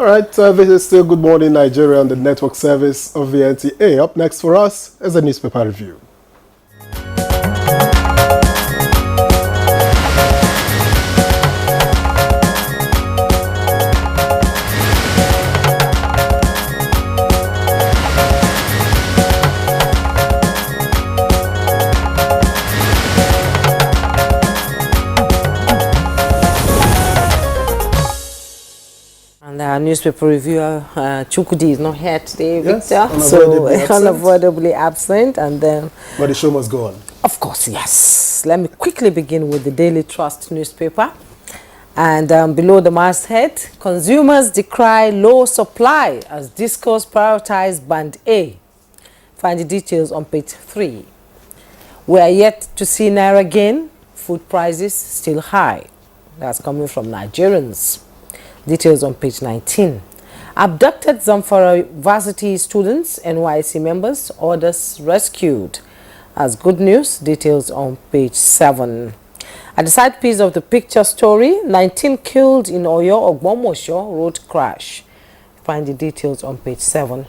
All right, this is still Good Morning Nigeria on the network service of the NTA. Up next for us is a newspaper review. Our newspaper reviewer Chukudi is not here today, yes, Victor, so unavoidably absent, and then but the show must go on. Of course, yes. Let me quickly begin with the Daily Trust newspaper, and below the masthead, consumers decry low supply as discourse prioritize Band A. Find the details on page 3. We are yet to see Naira gain, food prices still high. That's coming from Nigerians. Details on page 19. Abducted Zamfara varsity students, NYC members, orders rescued. As good news, details on page 7. At the side piece of the picture story, 19 killed in Oyo Ogbomosho road crash. Find the details on page 7.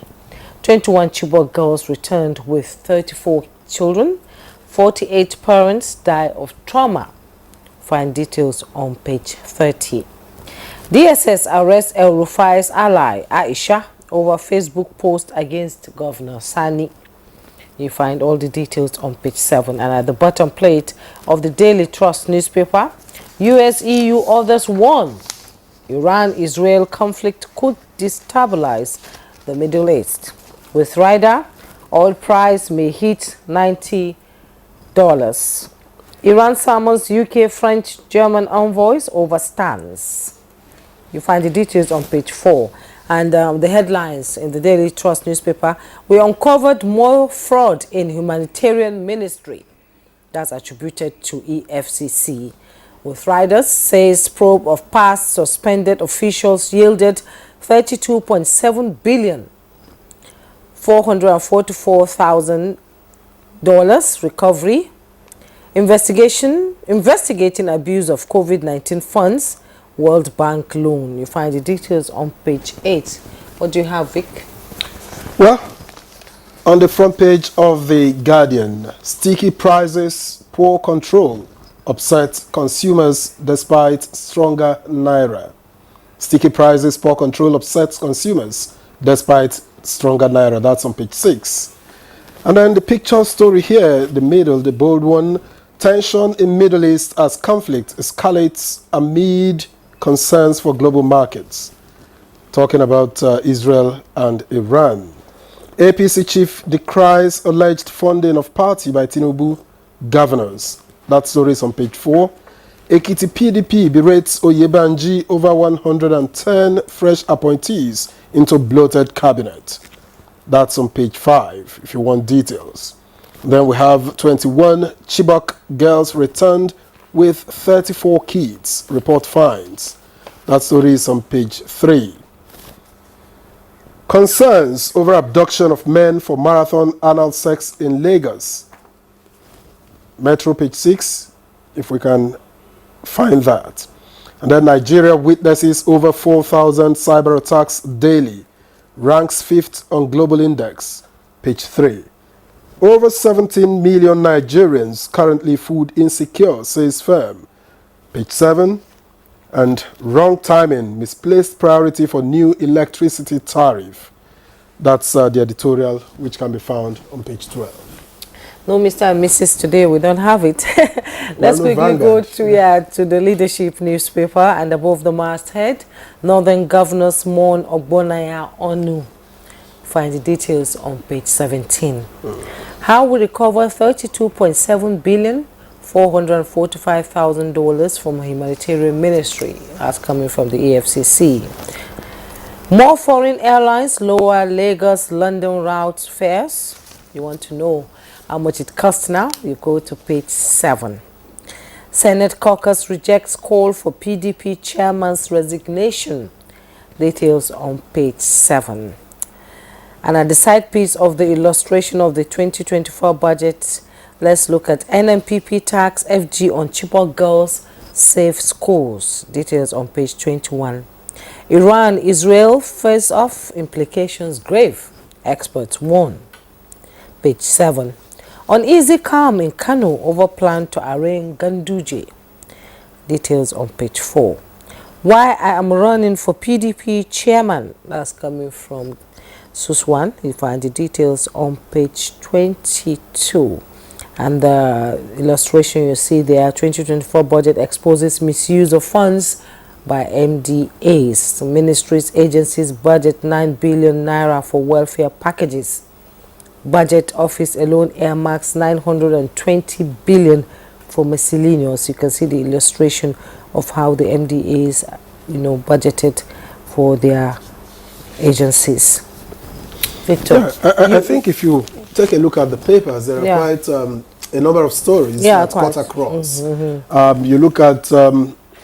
21 Chibok girls returned with 34 children. 48 parents die of trauma. Find details on page 30. DSS arrests El Rufai's ally, Aisha, over Facebook post against Governor Sani. You find all the details on page 7. And at the bottom plate of the Daily Trust newspaper, US-EU others warn Iran-Israel conflict could destabilize the Middle East. With rider, oil price may hit $90. Iran summons UK, French, German envoys over stance. You find the details on page 4. And the headlines in the Daily Trust newspaper: we uncovered more fraud in humanitarian ministry. That's attributed to EFCC. With riders, says probe of past suspended officials yielded $32.7 billion, $444,000 recovery. Investigating abuse of COVID-19 funds. World Bank loan. You find the details on page 8. What do you have, Vic? Well, on the front page of The Guardian, sticky prices, poor control upset consumers despite stronger Naira. Sticky prices, poor control upsets consumers despite stronger Naira. That's on page 6. And then the picture story here, the middle, the bold one, tension in Middle East as conflict escalates amid concerns for global markets. Talking about Israel and Iran. APC chief decries alleged funding of party by Tinubu governors. That story is on page 4. Ekiti PDP berates Oyebanji over 110 fresh appointees into bloated cabinet. That's on page 5 if you want details. Then we have 21 Chibok girls returned with 34 kids, report finds. That story is on page 3. Concerns over abduction of men for marathon anal sex in Lagos. Metro, page 6, if we can find that. And then Nigeria witnesses over 4,000 cyber attacks daily, ranks 5th on global index, page 3. Over 17 million Nigerians currently food insecure, says firm. Page 7. And wrong timing, misplaced priority for new electricity tariff. That's the editorial, which can be found on page 12. No, Mr. and Mrs. today, we don't have it. Let's quickly go to the leadership newspaper, and above the masthead, Northern Governors mourn Ogbonaya Onu. Find the details on page 17. How we recover $32.7 billion, $445,000 from humanitarian ministry. That's coming from the EFCC. More foreign airlines lower Lagos-London route fares. You want to know how much it costs now? You go to page 7. Senate caucus rejects call for PDP chairman's resignation. Details on page 7. And at the side piece of the illustration of the 2024 budget, let's look at NMPP tax FG on Chibok girls safe schools. Details on page 21. Iran, Israel face off, implications grave. Experts warn. Page 7. Uneasy calm in Kano over plan to arraign Ganduje. Details on page 4. Why I am running for PDP chairman. That's coming from Suswan. You find the details on page 22. And the illustration you see there, 2024 budget exposes misuse of funds by MDAs. The ministries, agencies budget 9 billion naira for welfare packages. Budget office alone earmarks 920 billion for miscellaneous. You can see the illustration of how the MDAs, budgeted for their agencies. Victor, I think if you take a look at the papers, there are quite a number of stories that cut across. You look at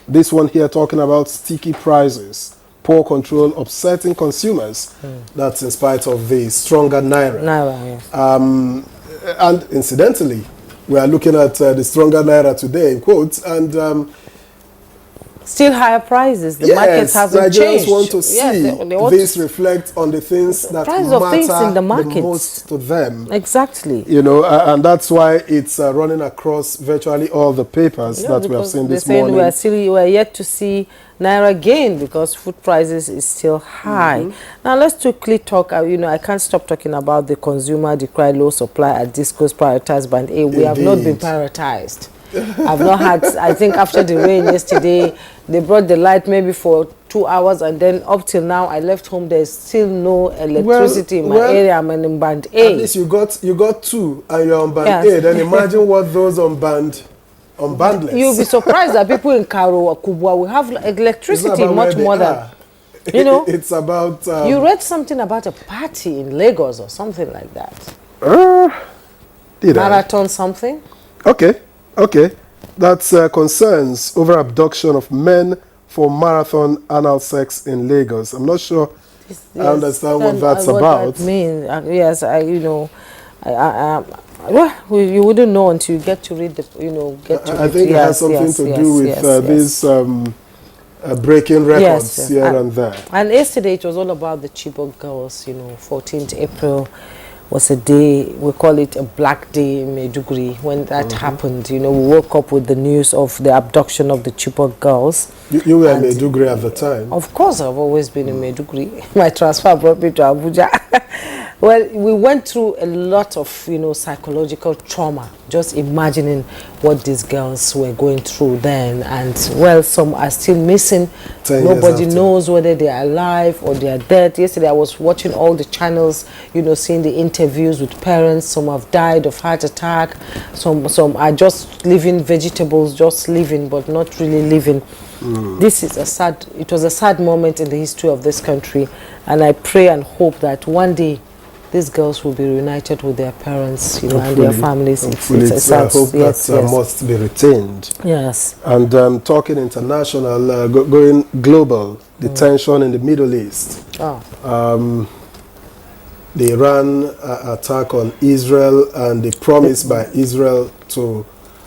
this one here talking about sticky prices, poor control, upsetting consumers. That's in spite of the stronger naira. Yes. And incidentally, we are looking at the stronger naira today, in quotes, and still higher prices. The market hasn't Nigerians changed. Want to see this reflect on the things that matter the most to them. Exactly. And that's why it's running across virtually all the papers that we have seen this morning. We're yet to see naira gain because food prices is still high. Now let's quickly talk. I can't stop talking about the consumer decry low supply at discos prioritized band A. We have not been prioritized. I've not had, I think after the rain yesterday, they brought the light maybe for 2 hours, and then up till now I left home, there's still no electricity in my area. I'm in band A. At least you got 2 and you're on band A. Then imagine what those on bandless. You'll be surprised that people in Karo or Kubwa will have electricity much more than, It's about... you read something about a party in Lagos or something like that. Marathon something? Okay, that's concerns over abduction of men for marathon anal sex in Lagos. I'm not sure I understand what that's about. That means, yes, you wouldn't know until you get to read the, I think it has something to do with this breaking records here and there. And yesterday it was all about the Chibok girls. 14th April. Was a day, we call it a black day in Maiduguri. When that happened, we woke up with the news of the abduction of the Chibok girls. You were in Maiduguri at the time? Of course, I've always been in Maiduguri. My transfer brought me to Abuja. Well, we went through a lot of, psychological trauma, just imagining what these girls were going through then. And, well, some are still missing. Nobody knows whether they are alive or they are dead. Yesterday, I was watching all the channels, seeing the interviews with parents. Some have died of heart attack. Some are just living vegetables, just living, but not really living. This is it was a sad moment in the history of this country. And I pray and hope that one day, these girls will be reunited with their parents, and their families. It's I hope that must be retained. Yes. And talking international, going global, the tension in the Middle East. The Iran attack on Israel and the promise by Israel to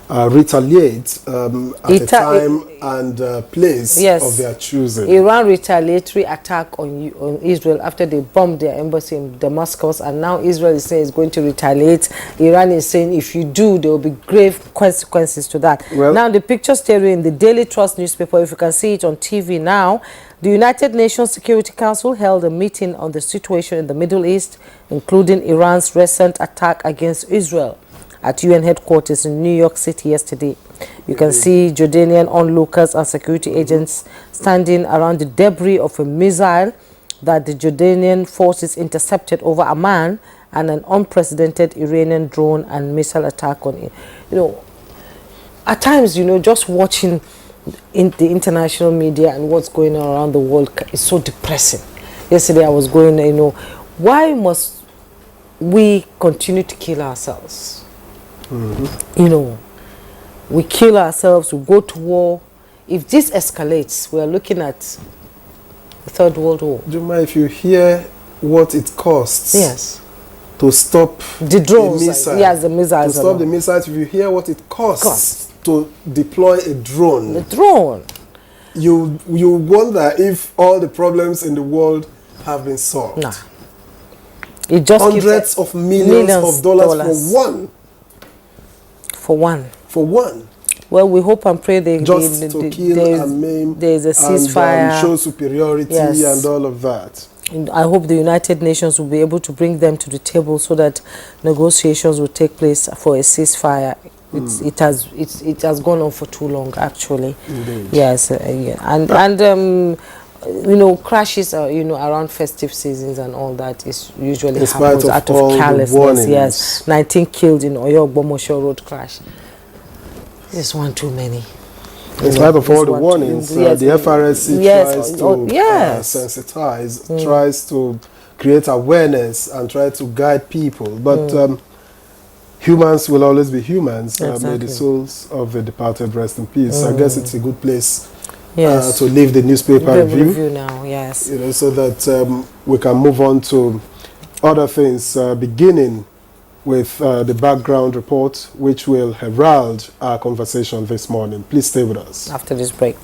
retaliate at a time and place of their choosing. Iran retaliatory attack on Israel after they bombed their embassy in Damascus, and now Israel is saying it's going to retaliate. Iran is saying if you do, there will be grave consequences to that. Well, now the picture stereo in the Daily Trust newspaper, if you can see it on TV now, the United Nations Security Council held a meeting on the situation in the Middle East, including Iran's recent attack against Israel at UN headquarters in New York City yesterday. You can see Jordanian onlookers and security agents standing around the debris of a missile that the Jordanian forces intercepted over Amman, and an unprecedented Iranian drone and missile attack on it. At times, just watching in the international media and what's going on around the world is so depressing. Yesterday I was going, why must we continue to kill ourselves? We kill ourselves, we go to war. If this escalates, we are looking at the Third World War. Do you mind if you hear what it costs? Yes. To stop the drones, the missile. Yes, the missiles. To stop the missiles, if you hear what it costs to deploy a drone. The drone. you wonder if all the problems in the world have been solved. Nah. It just Hundreds of millions of dollars for one. For one. Well, we hope and pray they just to kill and maim. There's a ceasefire. And show superiority and all of that. I hope the United Nations will be able to bring them to the table so that negotiations will take place for a ceasefire. It has gone on for too long, actually. Indeed. Yes, and you know, crashes around festive seasons and all that is usually happens out of carelessness. Yes, 19 killed in Oyo Gbomosho road crash. This one too many. In spite of all the warnings, the FRSC tries to sensitize, tries to create awareness and try to guide people. But humans will always be humans. May the souls of the departed rest in peace. I guess it's a good place to leave the newspaper review now. Yes, you know, so that we can move on to other things, beginning with the background report, which will herald our conversation this morning. Please stay with us. After this break.